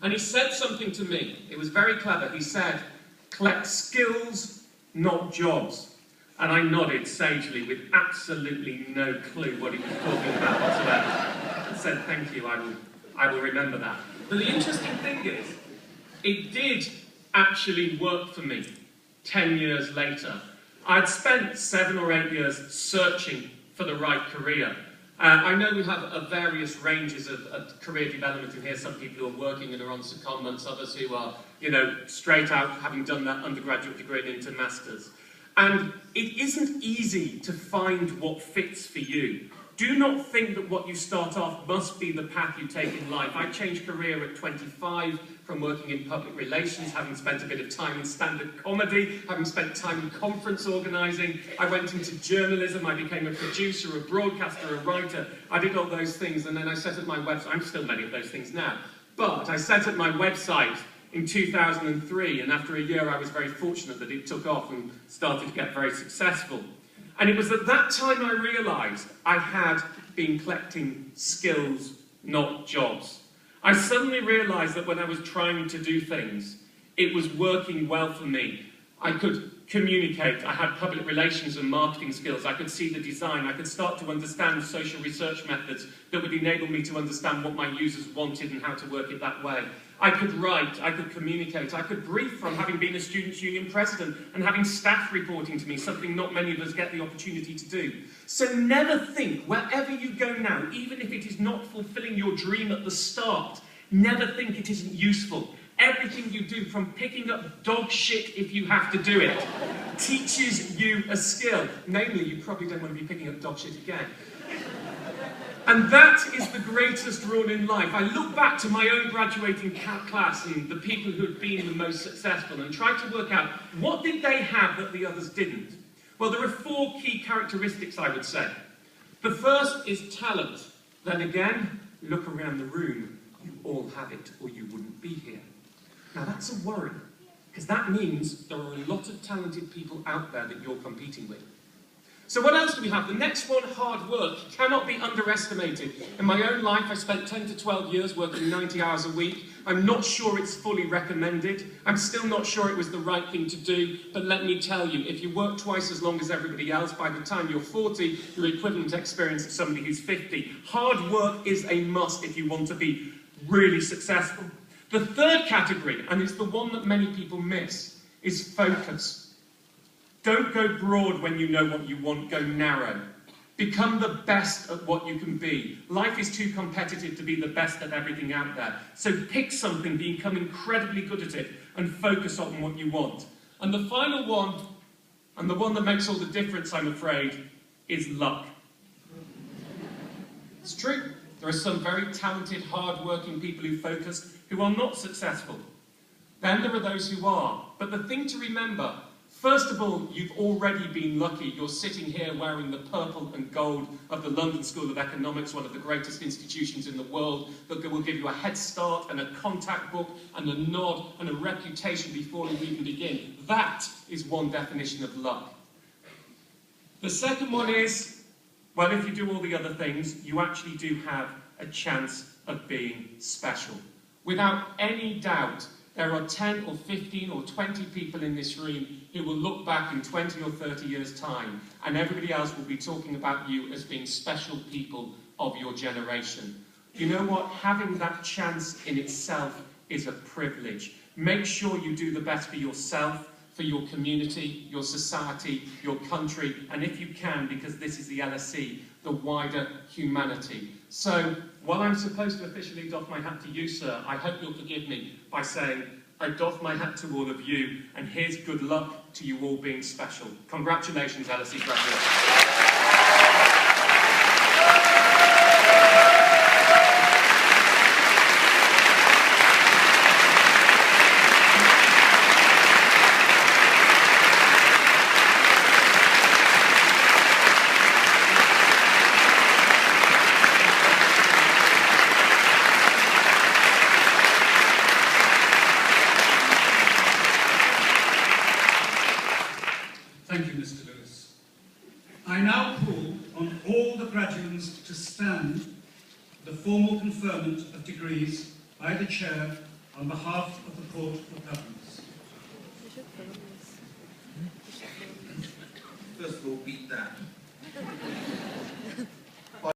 And he said something to me. It was very clever. He said, collect skills, not jobs. And I nodded sagely with absolutely no clue what he was talking about whatsoever. And said, thank you, I will remember that. But the interesting thing is, it did actually work for me 10 years later. I'd spent 7 or 8 years searching for the right career. I know we have various ranges of career development in here. Some people who are working and are on secondments, others who are, straight out having done that undergraduate degree and into masters. And it isn't easy to find what fits for you. Do not think that what you start off must be the path you take in life. I changed career at 25 from working in public relations, having spent a bit of time in stand-up comedy, having spent time in conference organising. I went into journalism, I became a producer, a broadcaster, a writer. I did all those things, and then I set up my website. I'm still many of those things now. But I set up my website in 2003, and after a year I was very fortunate that it took off and started to get very successful. And it was at that time I realised I had been collecting skills, not jobs. I suddenly realised that when I was trying to do things, it was working well for me. I could communicate, I had public relations and marketing skills, I could see the design, I could start to understand social research methods that would enable me to understand what my users wanted and how to work it that way. I could write, I could communicate, I could brief from having been a Students' Union president and having staff reporting to me, something not many of us get the opportunity to do. So never think, wherever you go now, even if it is not fulfilling your dream at the start, never think it isn't useful. Everything you do, from picking up dog shit if you have to do it, teaches you a skill. Namely, you probably don't want to be picking up dog shit again. And that is the greatest rule in life. I look back to my own graduating class and the people who had been the most successful and try to work out what did they have that the others didn't. Well, there are 4 key characteristics, I would say. The first is talent. Then again, look around the room. You all have it, or you wouldn't be here. Now that's a worry, because that means there are a lot of talented people out there that you're competing with. So what else do we have? The next one, hard work, cannot be underestimated. In my own life, I spent 10 to 12 years working 90 hours a week. I'm not sure it's fully recommended. I'm still not sure it was the right thing to do. But let me tell you, if you work twice as long as everybody else, by the time you're 40, you're equivalent experience of somebody who's 50. Hard work is a must if you want to be really successful. The third category, and it's the one that many people miss, is focus. Don't go broad when you know what you want, go narrow. Become the best at what you can be. Life is too competitive to be the best at everything out there. So pick something, become incredibly good at it, and focus on what you want. And the final one, and the one that makes all the difference, I'm afraid, is luck. It's true. There are some very talented, hard-working people who focus who are not successful. Then there are those who are. But the thing to remember, first of all, you've already been lucky. You're sitting here wearing the purple and gold of the London School of Economics, one of the greatest institutions in the world, that will give you a head start and a contact book and a nod and a reputation before you even begin. That is one definition of luck. The second one is, well, if you do all the other things, you actually do have a chance of being special. Without any doubt, there are 10 or 15 or 20 people in this room who will look back in 20 or 30 years' time, and everybody else will be talking about you as being special people of your generation. You know what? Having that chance in itself is a privilege. Make sure you do the best for yourself, for your community, your society, your country, and if you can, because this is the LSE, the wider humanity. So, while I'm supposed to officially doff my hat to you, sir, I hope you'll forgive me by saying, I doff my hat to all of you, and here's good luck to you all being special. Congratulations, LSE graduates. Thank you, Mr. Lewis. I now call on all the graduates to stand for the formal conferment of degrees by the Chair on behalf of the Court of Governors. First of all, beat that.